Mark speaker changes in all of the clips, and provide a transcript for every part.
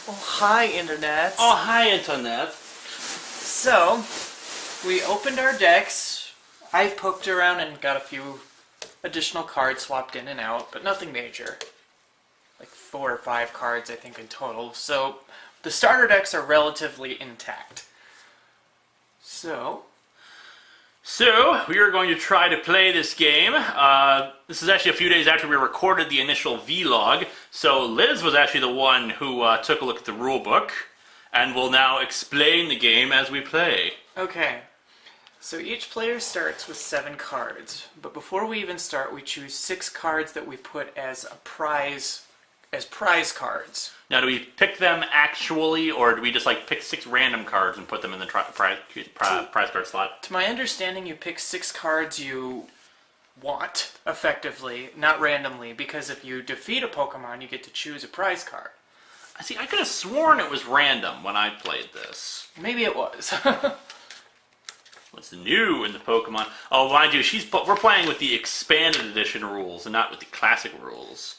Speaker 1: Oh, hi, Internet.
Speaker 2: Oh, hi, Internet.
Speaker 1: So, we opened our decks. I poked around and got a few additional cards swapped in and out, but nothing major. Like 4 or 5 cards, I think, in total. So, the starter decks are relatively intact. So,
Speaker 2: we are going to try to play this game. This is actually a few days after we recorded the initial vlog, so Liz was actually the one who took a look at the rulebook, and will now explain the game as we play.
Speaker 1: okay. So each player starts with 7 cards, but before we even start, we choose 6 cards that we put as a prize, as prize cards.
Speaker 2: Now, do we pick them actually, or do we just like pick 6 random cards and put them in the prize card slot?
Speaker 1: To my understanding, you pick 6 cards you want, effectively, not randomly, because if you defeat a Pokemon, you get to choose a prize card.
Speaker 2: See, I could have sworn it was random when I played this.
Speaker 1: Maybe it was.
Speaker 2: What's new in the Pokemon? Oh, mind you, we're playing with the expanded edition rules and not with the classic rules.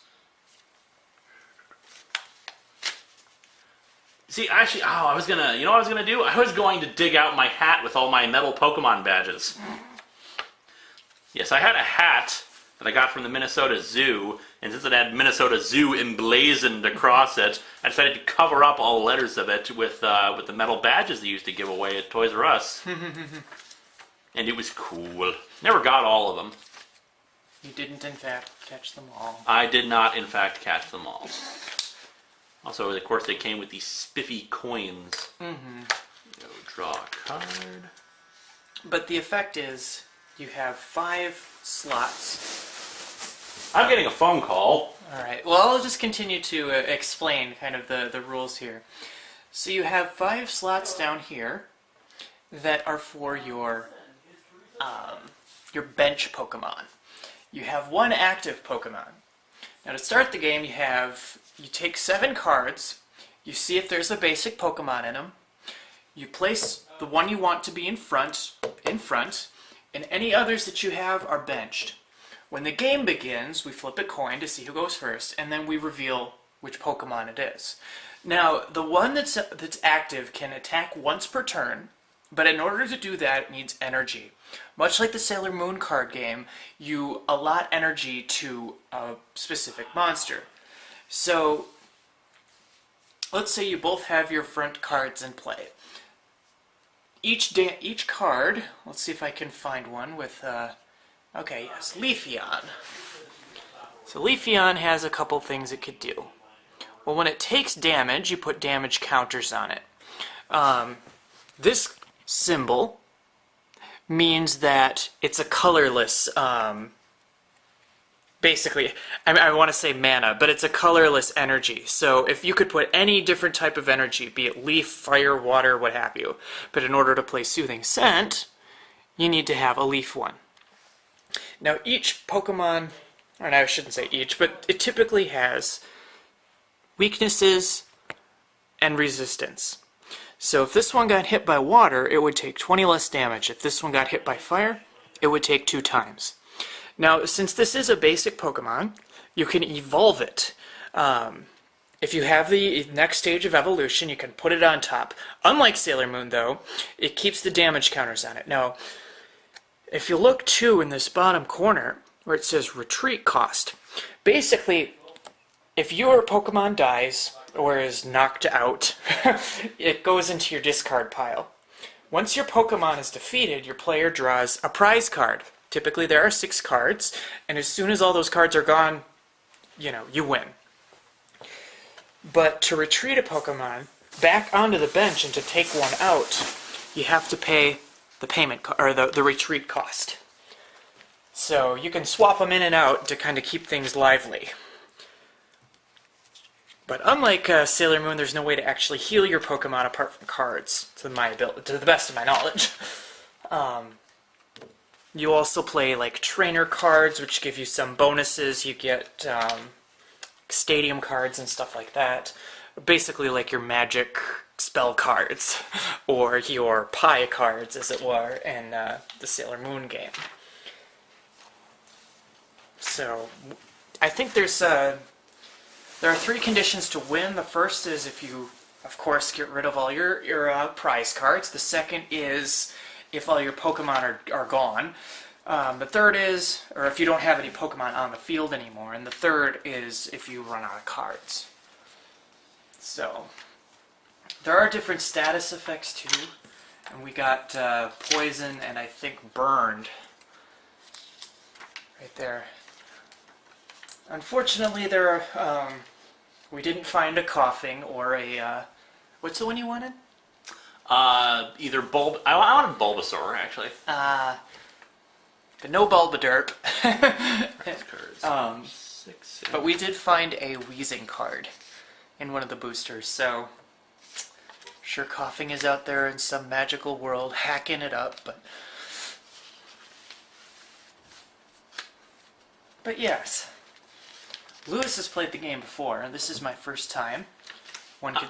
Speaker 2: See, actually, I was gonna, you know what I was gonna do? I was going to dig out my hat with all my metal Pokemon badges. Yes, I had a hat that I got from the Minnesota Zoo, and since it had Minnesota Zoo emblazoned across it, I decided to cover up all the letters of it with the metal badges they used to give away at Toys R Us. And it was cool. Never got all of them.
Speaker 1: You didn't, in fact, catch them all.
Speaker 2: I did not, in fact, catch them all. Also, of course, they came with these spiffy coins. Go draw a card.
Speaker 1: But the effect is, you have 5 slots.
Speaker 2: I'm getting a phone call.
Speaker 1: Alright, well, I'll just continue to explain kind of the rules here. So you have 5 slots down here that are for your bench Pokemon. You have 1 active Pokemon. Now to start the game, you take 7 cards, you see if there's a basic Pokemon in them, you place the one you want to be in front, and any others that you have are benched. When the game begins, we flip a coin to see who goes first, and then we reveal which Pokemon it is. Now, the one that's active can attack once per turn, but in order to do that, it needs energy. Much like the Sailor Moon card game, you allot energy to a specific monster. So, let's say you both have your front cards in play. Each card, let's see if I can find one with, okay, yes, Leafeon. So Leafeon has a couple things it could do. Well, when it takes damage, you put damage counters on it. This symbol means that it's a colorless, basically, I want to say mana, but it's a colorless energy. So if you could put any different type of energy, be it leaf, fire, water, what have you, but in order to play Soothing Scent, you need to have a leaf one. Now each Pokemon, or I shouldn't say each, but it typically has weaknesses and resistance. So if this one got hit by water, it would take 20 less damage. If this one got hit by fire, it would take 2 times. Now, since this is a basic Pokemon, you can evolve it. If you have the next stage of evolution, you can put it on top. Unlike Sailor Moon, though, it keeps the damage counters on it. Now, if you look, too, in this bottom corner, where it says Retreat Cost, basically, if your Pokemon dies, or is knocked out, it goes into your discard pile. Once your Pokemon is defeated, your player draws a prize card. Typically there are 6 cards, and as soon as all those cards are gone, you win. But to retreat a Pokemon back onto the bench and to take one out, you have to pay the the retreat cost. So you can swap them in and out to kind of keep things lively. But unlike Sailor Moon, there's no way to actually heal your Pokemon apart from cards, to the best of my knowledge. You also play like trainer cards, which give you some bonuses. You get stadium cards and stuff like that. Basically like your magic spell cards, or your pie cards, as it were, in the Sailor Moon game. So, I think there's There are 3 conditions to win. The first is if you, of course, get rid of all your prize cards. The second is if all your Pokemon are gone. The third is, or if you don't have any Pokemon on the field anymore. And the third is if you run out of cards. So, there are different status effects too. And we got poison and I think burned. Right there. Unfortunately, there are, we didn't find a coughing or a, what's the one you wanted?
Speaker 2: Either I wanted Bulbasaur, actually.
Speaker 1: But no Bulbaderp.
Speaker 2: Cards. 6.
Speaker 1: But we did find a wheezing card in one of the boosters, so sure coughing is out there in some magical world hacking it up, but yes. Lewis has played the game before, and this is my first time. One could...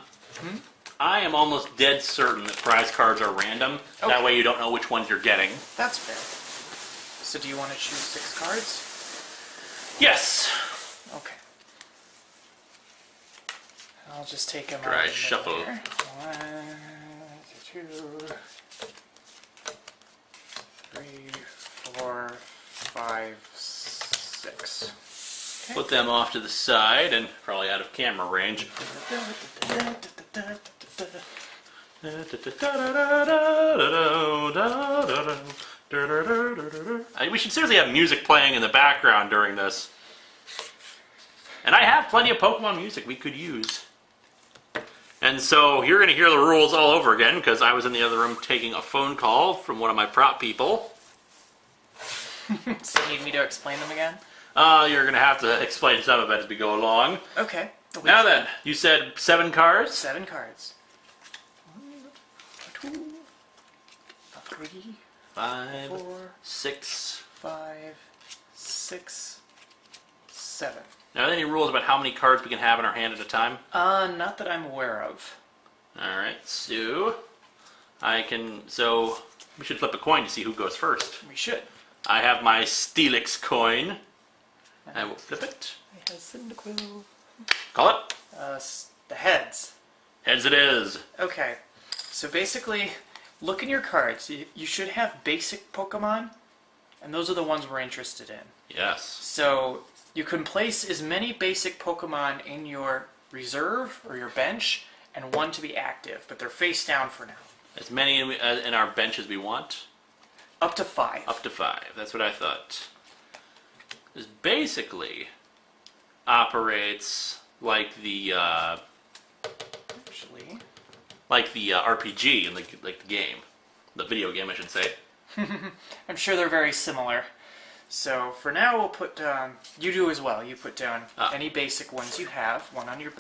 Speaker 2: I am almost dead certain that prize cards are random.
Speaker 1: Okay.
Speaker 2: That way you don't know which ones you're getting.
Speaker 1: That's fair. So do you want to choose 6 cards?
Speaker 2: Yes.
Speaker 1: Okay. I'll just take them
Speaker 2: Try
Speaker 1: out.
Speaker 2: shuffle.
Speaker 1: Here. 1, 2, 3, 4, 5, 6. Okay.
Speaker 2: Put them off to the side and probably out of camera range. We should seriously have music playing in the background during this. And I have plenty of Pokemon music we could use. And so you're going to hear the rules all over again because I was in the other room taking a phone call from one of my prop people.
Speaker 1: So you need me to explain them again?
Speaker 2: You're going to have to explain some of it as we go along.
Speaker 1: Okay.
Speaker 2: Now then, you said 7 cards?
Speaker 1: 7 cards. 1, 2, 3,
Speaker 2: 5,
Speaker 1: 4,
Speaker 2: 6.
Speaker 1: 5, 6, 7.
Speaker 2: Now, are there any rules about how many cards we can have in our hand at a time?
Speaker 1: Not that I'm aware of.
Speaker 2: Alright, so so we should flip a coin to see who goes first.
Speaker 1: We should.
Speaker 2: I have my Steelix coin. I will flip it.
Speaker 1: I have Cyndaquil.
Speaker 2: Call it.
Speaker 1: The heads.
Speaker 2: Heads it is.
Speaker 1: Okay. So basically, look in your cards. You should have basic Pokemon, and those are the ones we're interested in.
Speaker 2: Yes.
Speaker 1: So you can place as many basic Pokemon in your reserve or your bench, and 1 to be active, but they're face down for now.
Speaker 2: As many in our bench as we want?
Speaker 1: Up to 5.
Speaker 2: Up to 5. That's what I thought. This basically operates like the
Speaker 1: Actually,
Speaker 2: RPG in the game, the video game, I should say.
Speaker 1: I'm sure they're very similar. So for now, we'll put down. You do as well. You put down any basic ones you have. 1 on your.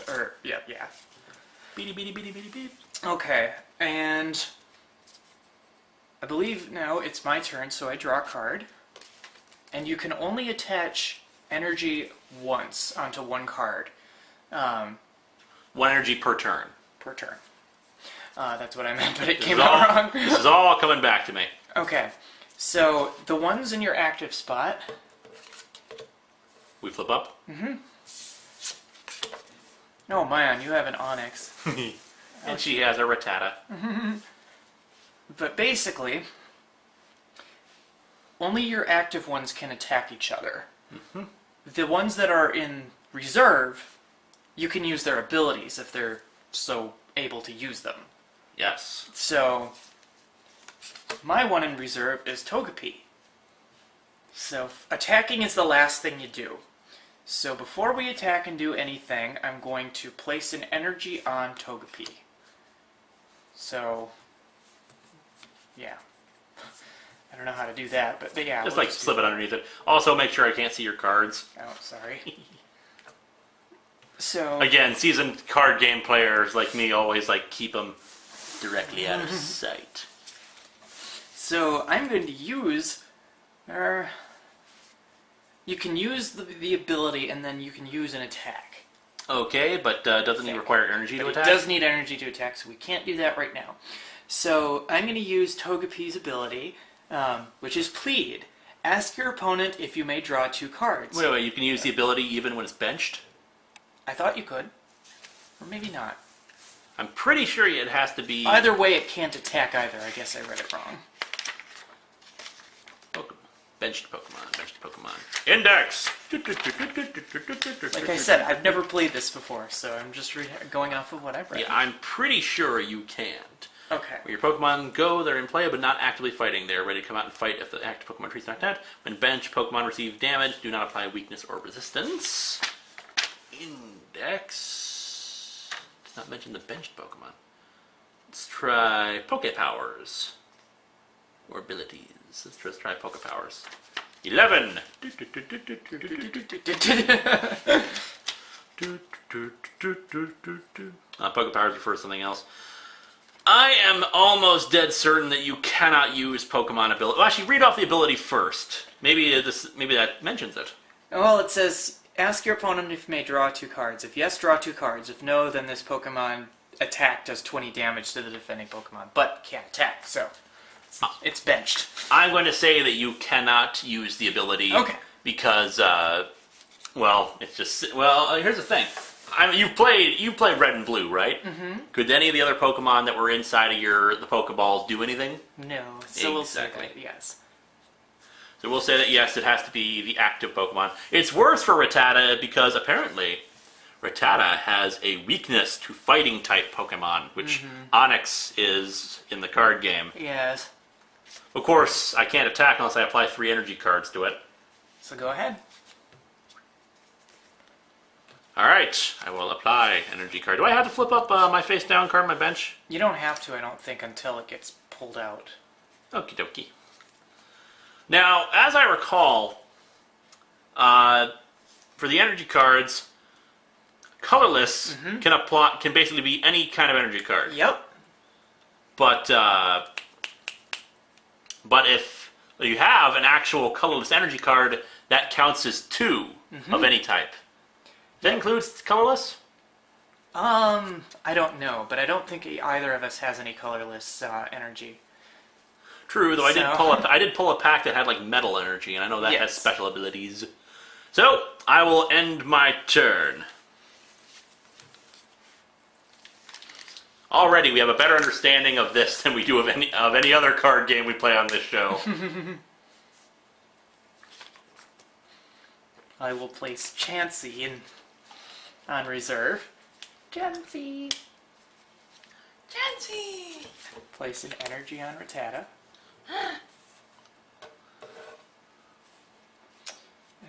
Speaker 1: Yeah.
Speaker 2: Beady beady beady beady beep.
Speaker 1: Okay, and I believe now it's my turn, so I draw a card. And you can only attach energy once onto 1 card.
Speaker 2: 1 energy per turn.
Speaker 1: Per turn. That's what I meant, but it came out wrong.
Speaker 2: This is all coming back to me.
Speaker 1: Okay, so the ones in your active spot.
Speaker 2: We flip up.
Speaker 1: Oh man, you have an Onyx.
Speaker 2: And she has a Rattata.
Speaker 1: But basically, only your active ones can attack each other. The ones that are in reserve, you can use their abilities if they're so able to use them.
Speaker 2: Yes.
Speaker 1: So, my one in reserve is Togepi. So, attacking is the last thing you do. So, before we attack and do anything, I'm going to place an energy on Togepi. So, yeah. I don't know how to do that, but yeah.
Speaker 2: Just
Speaker 1: we'll
Speaker 2: like slip it underneath it. Also, make sure I can't see your cards.
Speaker 1: Oh, sorry. So
Speaker 2: Again, seasoned card game players like me always keep them directly out of sight.
Speaker 1: So I'm going to use. You can use the ability, and then you can use an attack.
Speaker 2: Okay, but doesn't it require energy to attack?
Speaker 1: It does need energy to attack, so we can't do that right now. So I'm going to use Togepi's ability, which is Plead. Ask your opponent if you may draw 2 cards.
Speaker 2: Wait, you can use the ability even when it's benched?
Speaker 1: I thought you could. Or maybe not.
Speaker 2: I'm pretty sure it has to be...
Speaker 1: Either way, it can't attack either. I guess I read it wrong.
Speaker 2: Benched Pokemon. Index!
Speaker 1: Like I said, I've never played this before, so I'm just going off of what I've read.
Speaker 2: Yeah, I'm pretty sure you can't.
Speaker 1: Okay.
Speaker 2: Where your Pokemon go, they're in play, but not actively fighting. They're ready to come out and fight if the active Pokemon tree's knocked out. When benched Pokemon receive damage, do not apply weakness or resistance. Index. Does not mention the benched Pokemon. Let's try Poke Powers. Or abilities. Let's try Poke Powers. 11! Poke Powers refers to something else. I am almost dead certain that you cannot use Pokemon ability. Well, actually, read off the ability first. Maybe that mentions it.
Speaker 1: Well, it says, ask your opponent if you may draw 2 cards. If yes, draw 2 cards. If no, then this Pokemon attack does 20 damage to the defending Pokemon, but can't attack, so it's benched.
Speaker 2: I'm going to say that you cannot use the ability.
Speaker 1: Okay.
Speaker 2: Because, well, it's just... Well, here's the thing. You played Red and Blue, right? Mm-hmm. Could any of the other Pokemon that were inside of the Pokeballs do anything?
Speaker 1: No. So we'll say
Speaker 2: Exactly.
Speaker 1: that, yes.
Speaker 2: So we'll say that, yes, it has to be the active Pokemon. It's worse for Rattata because, apparently, Rattata has a weakness to fighting-type Pokemon, which Onix is in the card game.
Speaker 1: Yes.
Speaker 2: Of course, I can't attack unless I apply 3 energy cards to it.
Speaker 1: So go ahead.
Speaker 2: Alright, I will apply energy card. Do I have to flip up my face-down card on my bench?
Speaker 1: You don't have to, I don't think, until it gets pulled out.
Speaker 2: Okie dokie. Now, as I recall, for the energy cards, colorless can basically be any kind of energy card.
Speaker 1: Yep.
Speaker 2: But if you have an actual colorless energy card, that counts as 2 of any type. That includes colorless?
Speaker 1: I don't know, but I don't think either of us has any colorless energy.
Speaker 2: True, though I did pull a pack that had like metal energy, and I know that has special abilities. So I will end my turn. Already, we have a better understanding of this than we do of any other card game we play on this show.
Speaker 1: I will place Chansey on reserve. Chansey! Place an energy on Rattata.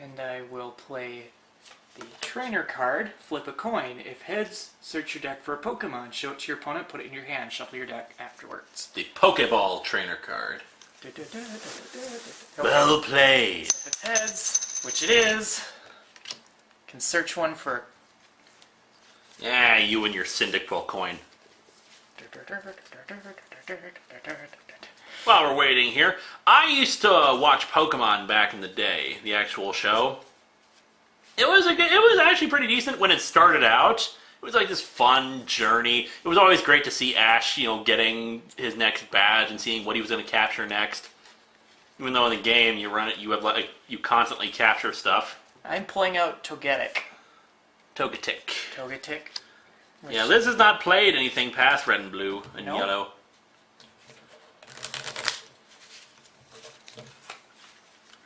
Speaker 1: And I will play the trainer card, flip a coin. If heads, search your deck for a Pokemon. Show it to your opponent, put it in your hand, shuffle your deck afterwards.
Speaker 2: The Pokeball trainer card. Well played.
Speaker 1: If it's heads, which it is, can search one for...
Speaker 2: Yeah, you and your Cyndaquil coin. While we're waiting here, I used to watch Pokemon back in the day, the actual show. It was actually pretty decent when it started out. It was like this fun journey. It was always great to see Ash, getting his next badge and seeing what he was going to capture next. Even though in the game you constantly capture stuff.
Speaker 1: I'm pulling out Togetic.
Speaker 2: Togetic. Yeah, Liz has not played anything past Red and Blue and Yellow.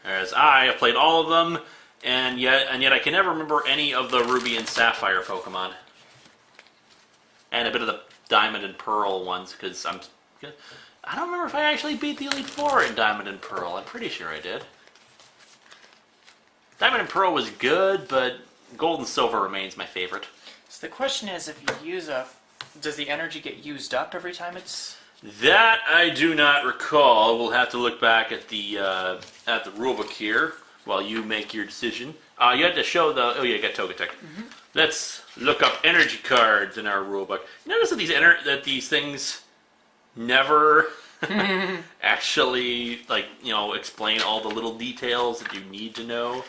Speaker 2: Whereas I have played all of them, and yet I can never remember any of the Ruby and Sapphire Pokemon. And a bit of the Diamond and Pearl ones, because I don't remember if I actually beat the Elite Four in Diamond and Pearl. I'm pretty sure I did. Diamond and Pearl was good, but Gold and Silver remains my favorite. So
Speaker 1: the question is, if you use does the energy get used up every time it's...
Speaker 2: That I do not recall. We'll have to look back at the rulebook here while you make your decision. You had to show the... Oh, yeah, you got Togetic. Let's look up energy cards in our rulebook. You notice that these things never actually, explain all the little details that you need to know.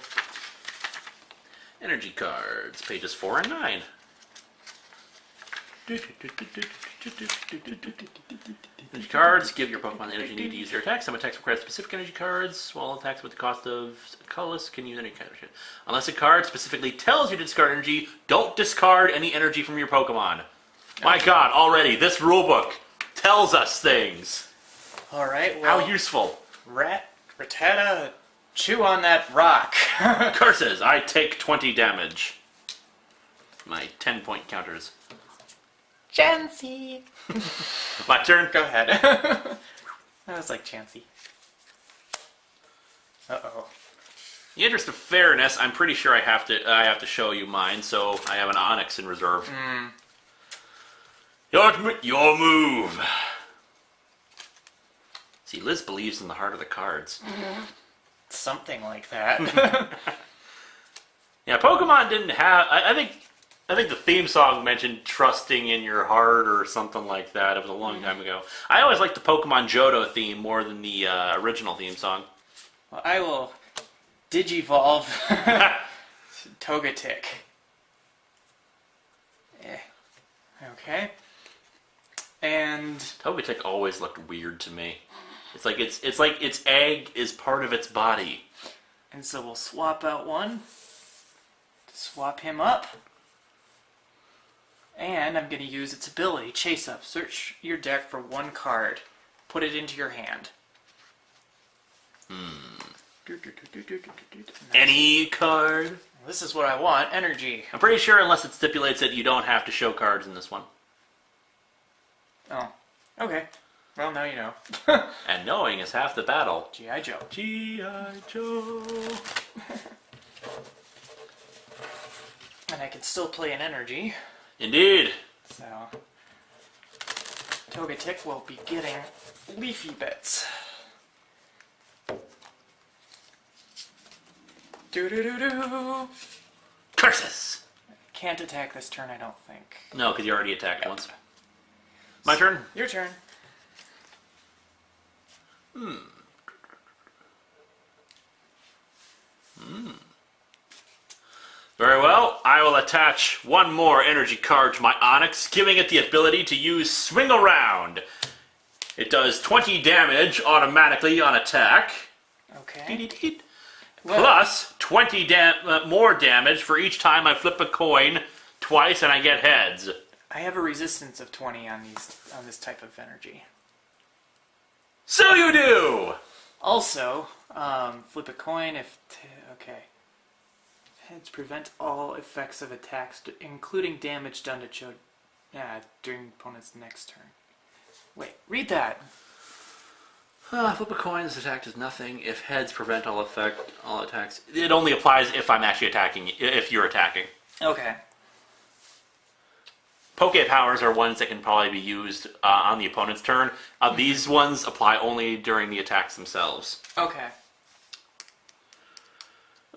Speaker 2: Energy cards, pages 4 and 9. Energy cards give your Pokemon the energy you need to use their attacks. Some attacks require specific energy cards, while attacks with the cost of colorless can use any kind of shit. Unless a card specifically tells you to discard energy, don't discard any energy from your Pokemon. My god, already, this rulebook tells us things.
Speaker 1: Alright, well...
Speaker 2: How useful.
Speaker 1: Rattata, chew on that rock.
Speaker 2: Curses, I take 20 damage. My 10-point counters.
Speaker 1: Chansey.
Speaker 2: My turn?
Speaker 1: Go ahead. That was like Chansey. Uh-oh.
Speaker 2: In the interest of fairness, I'm pretty sure I have to show you mine, so I have an Onyx in reserve. Your move. See, Liz believes in the heart of the cards.
Speaker 1: Something like that.
Speaker 2: Yeah, Pokemon didn't have... I think the theme song mentioned trusting in your heart or something like that. It was a long time ago. I always liked the Pokemon Johto theme more than the original theme song.
Speaker 1: Well, I will Digivolve Togetic. Okay. And
Speaker 2: Togetic always looked weird to me. It's like its egg is part of its body.
Speaker 1: And so we'll swap out one. Swap him up. And I'm going to use its ability, Chase Up. Search your deck for one card. Put it into your hand.
Speaker 2: Any card?
Speaker 1: This is what I want, energy.
Speaker 2: I'm pretty sure unless it stipulates it, you don't have to show cards in this one.
Speaker 1: Oh, okay. Well, now you know.
Speaker 2: And knowing is half the battle.
Speaker 1: G.I. Joe.
Speaker 2: G.I. Joe.
Speaker 1: And I can still play an energy.
Speaker 2: Indeed.
Speaker 1: So, Togetic will be getting leafy bits. Do-do-do-do.
Speaker 2: Curses.
Speaker 1: Can't attack this turn, I don't think.
Speaker 2: No, because you already attacked once. My turn?
Speaker 1: Your turn.
Speaker 2: Very well. I will attach one more energy card to my Onyx, giving it the ability to use Swing Around. It does 20 damage automatically on attack.
Speaker 1: Okay.
Speaker 2: Plus 20 more damage for each time I flip a coin twice and I get heads.
Speaker 1: I have a resistance of 20 on this type of energy.
Speaker 2: So you do!
Speaker 1: Also, flip a coin if... okay. Heads prevent all effects of attacks, including damage done to during opponent's next turn. Wait, read that!
Speaker 2: Flip a coin, this attack does nothing. If heads prevent all attacks. It only applies if I'm actually attacking, if you're attacking.
Speaker 1: Okay.
Speaker 2: Poke powers are ones that can probably be used on the opponent's turn. These ones apply only during the attacks themselves.
Speaker 1: Okay.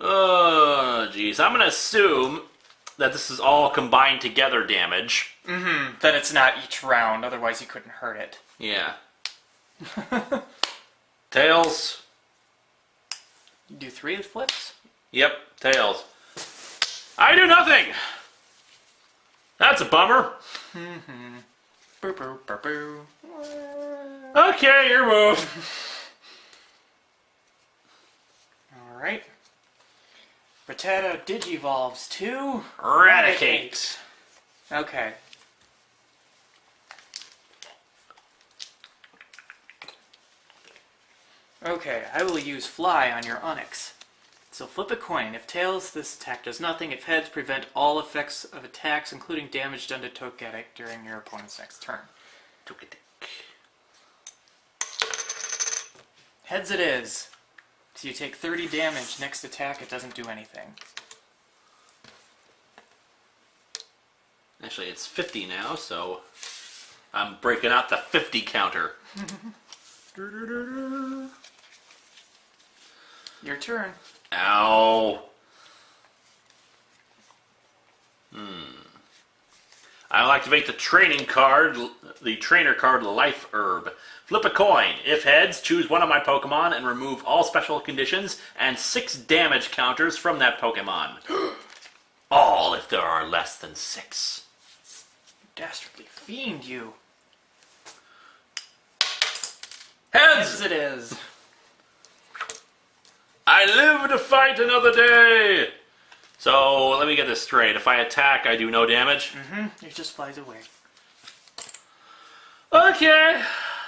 Speaker 2: Oh, jeez. I'm going to assume that this is all combined together damage.
Speaker 1: Mm-hmm. That it's not each round, otherwise you couldn't hurt it.
Speaker 2: Yeah. Tails.
Speaker 1: You do 3 flips?
Speaker 2: Yep, tails. I do nothing! That's a bummer.
Speaker 1: Mm-hmm. Boo boo boo boo.
Speaker 2: Okay, your move.
Speaker 1: Alright. Rattata Digivolves to...
Speaker 2: Eradicate.
Speaker 1: Okay. Okay, I will use Fly on your Onyx. So flip a coin. If tails, this attack does nothing. If heads, prevent all effects of attacks, including damage done to Togetic during your opponent's next turn.
Speaker 2: Togetic.
Speaker 1: Heads it is. So you take 30 damage. Next attack, it doesn't do anything.
Speaker 2: Actually, it's 50 now, so I'm breaking out the 50 counter.
Speaker 1: Your turn.
Speaker 2: Ow. I'll activate the training card, the trainer card, Life Herb. Flip a coin. If heads, choose one of my Pokemon and remove all special conditions and 6 damage counters from that Pokemon. All if there are less than 6.
Speaker 1: Dastardly fiend, you.
Speaker 2: Heads!
Speaker 1: As it is.
Speaker 2: I live to fight another day! So, let me get this straight. If I attack, I do no damage?
Speaker 1: It just flies away.
Speaker 2: Okay.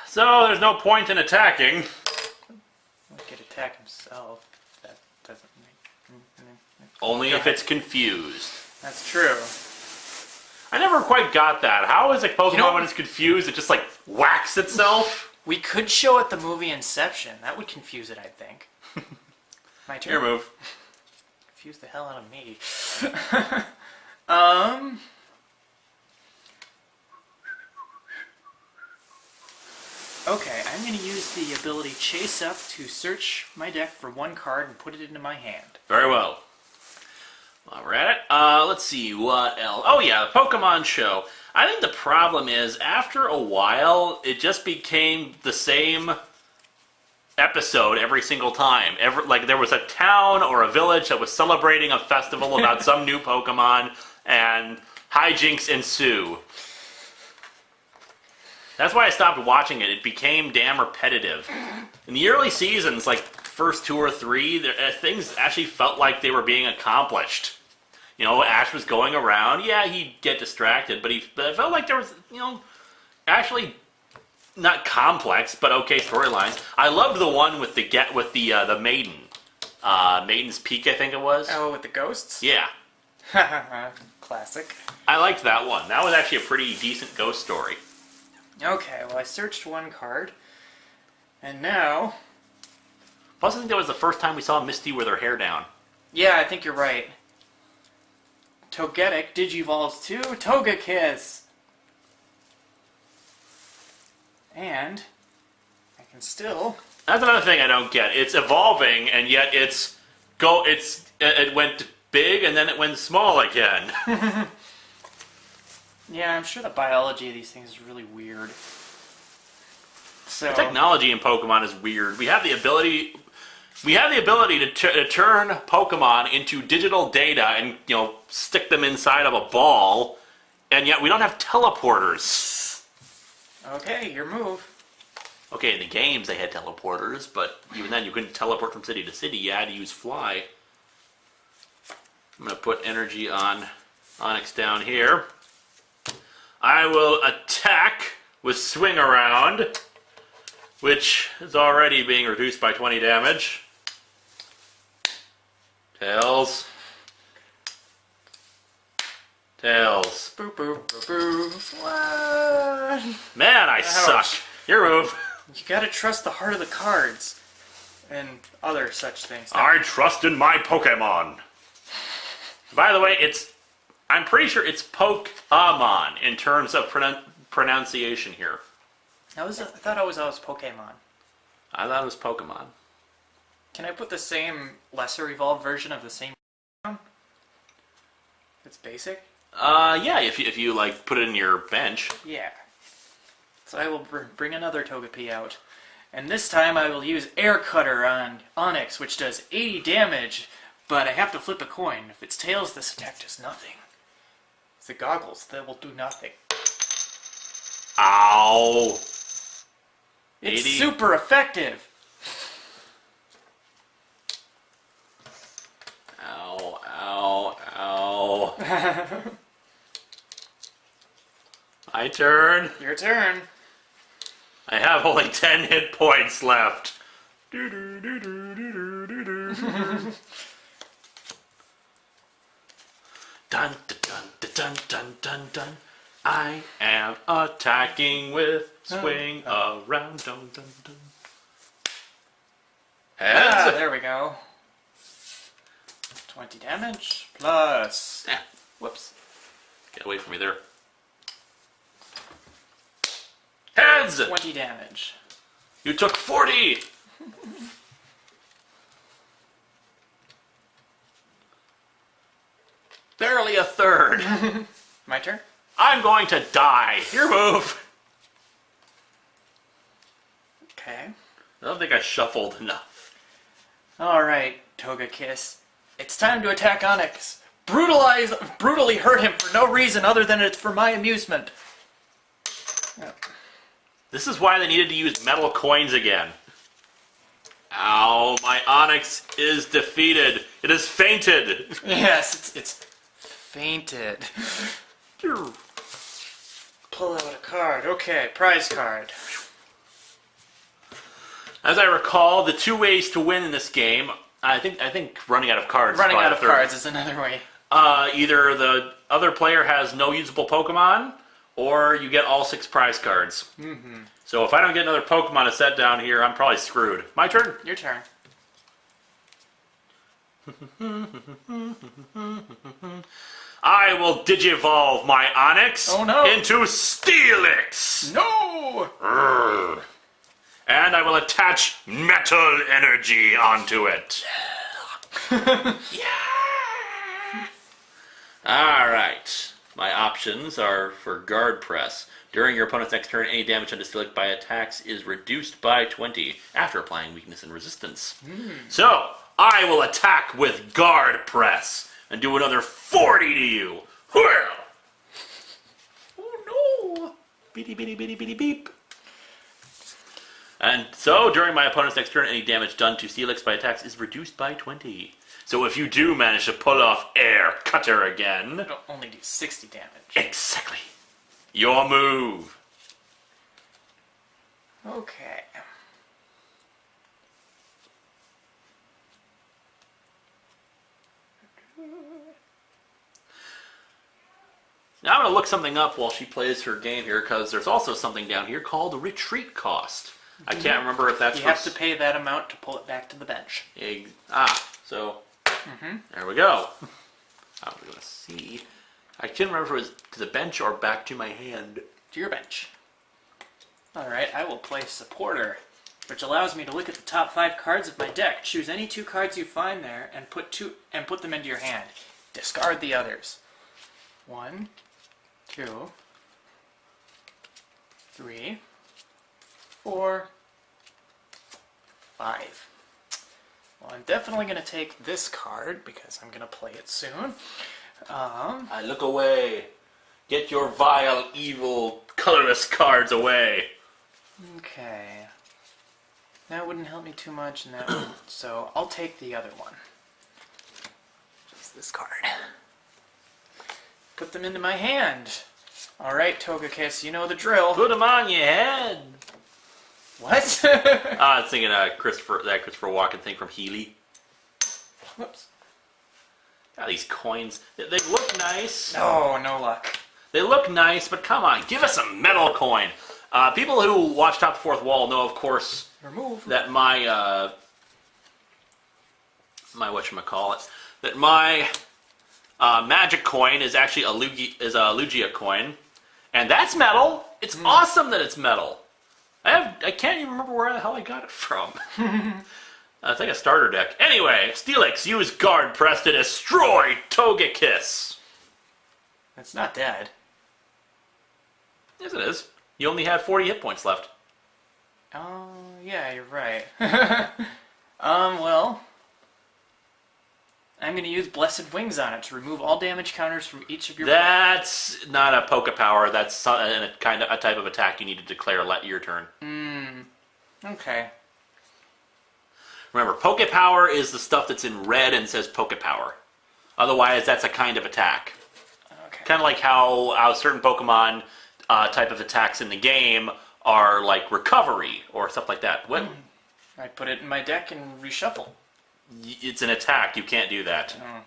Speaker 2: So, there's no point in attacking.
Speaker 1: He could attack himself. That doesn't make...
Speaker 2: Only if it's confused.
Speaker 1: That's true.
Speaker 2: I never quite got that. How is a Pokemon
Speaker 1: You know-
Speaker 2: when it's confused, it just like whacks itself?
Speaker 1: We could show it the movie Inception. That would confuse it, I think. My turn.
Speaker 2: Your move.
Speaker 1: Confuse the hell out of me. Okay, I'm going to use the ability Chase Up to search my deck for one card and put it into my hand.
Speaker 2: Very well. While we're at it, let's see, what else? Oh yeah, the Pokemon show. I think the problem is, after a while, it just became the same episode every single time. Like, there was a town or a village that was celebrating a festival about some new Pokemon, and hijinks ensue. That's why I stopped watching it. It became damn repetitive. In the early seasons, like first 2 or 3, things actually felt like they were being accomplished. You know, Ash was going around. Yeah, he'd get distracted, but it felt like there was, you know, actually not complex, but okay storylines. I loved the one with the maiden, Maiden's Peak, I think it was.
Speaker 1: Oh, with the ghosts?
Speaker 2: Yeah,
Speaker 1: Classic.
Speaker 2: I liked that one. That was actually a pretty decent ghost story.
Speaker 1: Okay, well I searched one card, and now...
Speaker 2: Plus, I think that was the first time we saw Misty with her hair down.
Speaker 1: Yeah, I think you're right. Togetic Digivolves to Togekiss! And I can still...
Speaker 2: That's another thing I don't get. It's evolving, and yet it went big, and then it went small again.
Speaker 1: Yeah, I'm sure the biology of these things is really weird. So
Speaker 2: The technology in Pokemon is weird. We have the ability to turn Pokemon into digital data and, you know, stick them inside of a ball, and yet we don't have teleporters.
Speaker 1: Okay, your move.
Speaker 2: Okay, in the games they had teleporters, but even then you couldn't teleport from city to city. You had to use Fly. I'm going to put energy on Onix down here. I will attack with Swing Around, which is already being reduced by 20 damage. Tails. Tails.
Speaker 1: Boop, boop, boop, boop. What?
Speaker 2: Man, I suck. Your move.
Speaker 1: You gotta trust the heart of the cards. And other such things.
Speaker 2: I trust in my Pokemon. By the way, I'm pretty sure it's Pokemon in terms of pronunciation here.
Speaker 1: I thought it was always Pokemon.
Speaker 2: I thought it was Pokemon.
Speaker 1: Can I put the same lesser evolved version of the same Pokemon? It's basic?
Speaker 2: Yeah, if you like put it in your bench.
Speaker 1: Yeah. So I will bring another Togepi out. And this time I will use Air Cutter on Onix, which does 80 damage, but I have to flip a coin. If it's tails, this attack does nothing. It's the goggles, that will do nothing.
Speaker 2: Ow!
Speaker 1: It's
Speaker 2: 80.
Speaker 1: super effective!
Speaker 2: Ow, ow, ow. My turn.
Speaker 1: Your turn.
Speaker 2: I have only 10 hit points left. Dun dun dun dun dun dun dun. I am attacking with Swing Around. Dun dun dun.
Speaker 1: Ah,
Speaker 2: Heads.
Speaker 1: there we go. 20 damage plus...
Speaker 2: Yeah.
Speaker 1: Whoops.
Speaker 2: Get away from me there. Heads.
Speaker 1: 20 damage.
Speaker 2: You took 40. Barely a third.
Speaker 1: My turn?
Speaker 2: I'm going to die. Your move.
Speaker 1: Okay.
Speaker 2: I don't think I shuffled enough.
Speaker 1: Alright, Togekiss. It's time to attack Onix. brutally hurt him for no reason other than it's for my amusement.
Speaker 2: This is why they needed to use metal coins again. Ow, my Onyx is defeated. It has fainted.
Speaker 1: Yes, it's fainted. Pull out a card. Okay, prize card.
Speaker 2: As I recall, the two ways to win in this game, I think running out of cards.
Speaker 1: Running out of cards is another way.
Speaker 2: Either the other player has no usable Pokemon, or you get all 6 prize cards. Mm-hmm. So if I don't get another Pokemon to set down here, I'm probably screwed. My turn?
Speaker 1: Your turn.
Speaker 2: I will Digivolve my Onyx into Steelix!
Speaker 1: No!
Speaker 2: And I will attach Metal Energy onto it. Yeah! Alright. My options are for Guard Press. During your opponent's next turn, any damage on Steelix by attacks is reduced by 20 after applying weakness and resistance. So, I will attack with Guard Press and do another 40 to you. Oh no! Beady beady beady beady beep. And so, during my opponent's next turn, any damage done to Steelix by attacks is reduced by 20. So if you do manage to pull off Air Cutter again...
Speaker 1: It'll only do 60 damage.
Speaker 2: Exactly. Your move.
Speaker 1: Okay.
Speaker 2: Now I'm going to look something up while she plays her game here, because there's also something down here called Retreat Cost. I can't remember if that's...
Speaker 1: You have to pay that amount to pull it back to the bench.
Speaker 2: So... There we go. I was going to see... I can't remember if it was to the bench or back to my hand.
Speaker 1: To your bench. Alright, I will play Supporter, which allows me to look at the top 5 cards of my deck. Choose any 2 cards you find there and put them into your hand. Discard the others. 1, 2, 3, 4, 5. Well, I'm definitely going to take this card because I'm going to play it soon.
Speaker 2: I look away. Get your vile, evil, colorless cards away.
Speaker 1: Okay. That wouldn't help me too much, and that would, so I'll take the other one. Just this card. Put them into my hand. Alright, Togekiss, you know the drill.
Speaker 2: Put them on your head.
Speaker 1: What?
Speaker 2: I was thinking that Christopher Walken thing from Healy.
Speaker 1: Whoops.
Speaker 2: God, these coins, they look nice.
Speaker 1: Oh, no luck.
Speaker 2: They look nice, but come on, give us a metal coin. People who watch Top the Fourth Wall know, of course, that my whatchamacallit, that my magic coin is actually a Lugia coin, and that's metal. It's awesome that it's metal. I can't even remember where the hell I got it from. I think a starter deck. Anyway, Steelix, use Guard Press to destroy Togekiss.
Speaker 1: It's not dead.
Speaker 2: Yes, it is. You only have 40 hit points left.
Speaker 1: Oh, yeah, you're right. Well, I'm going to use Blessed Wings on it to remove all damage counters from each of your...
Speaker 2: That's not a Poke Power. That's a type of attack you need to declare your turn.
Speaker 1: Okay.
Speaker 2: Remember, Poke Power is the stuff that's in red and says Poke Power. Otherwise, that's a kind of attack.
Speaker 1: Okay.
Speaker 2: Kind of like how certain Pokemon type of attacks in the game are like Recovery or stuff like that. What?
Speaker 1: I'd put it in my deck and reshuffle.
Speaker 2: It's an attack. You can't do that.
Speaker 1: Oh.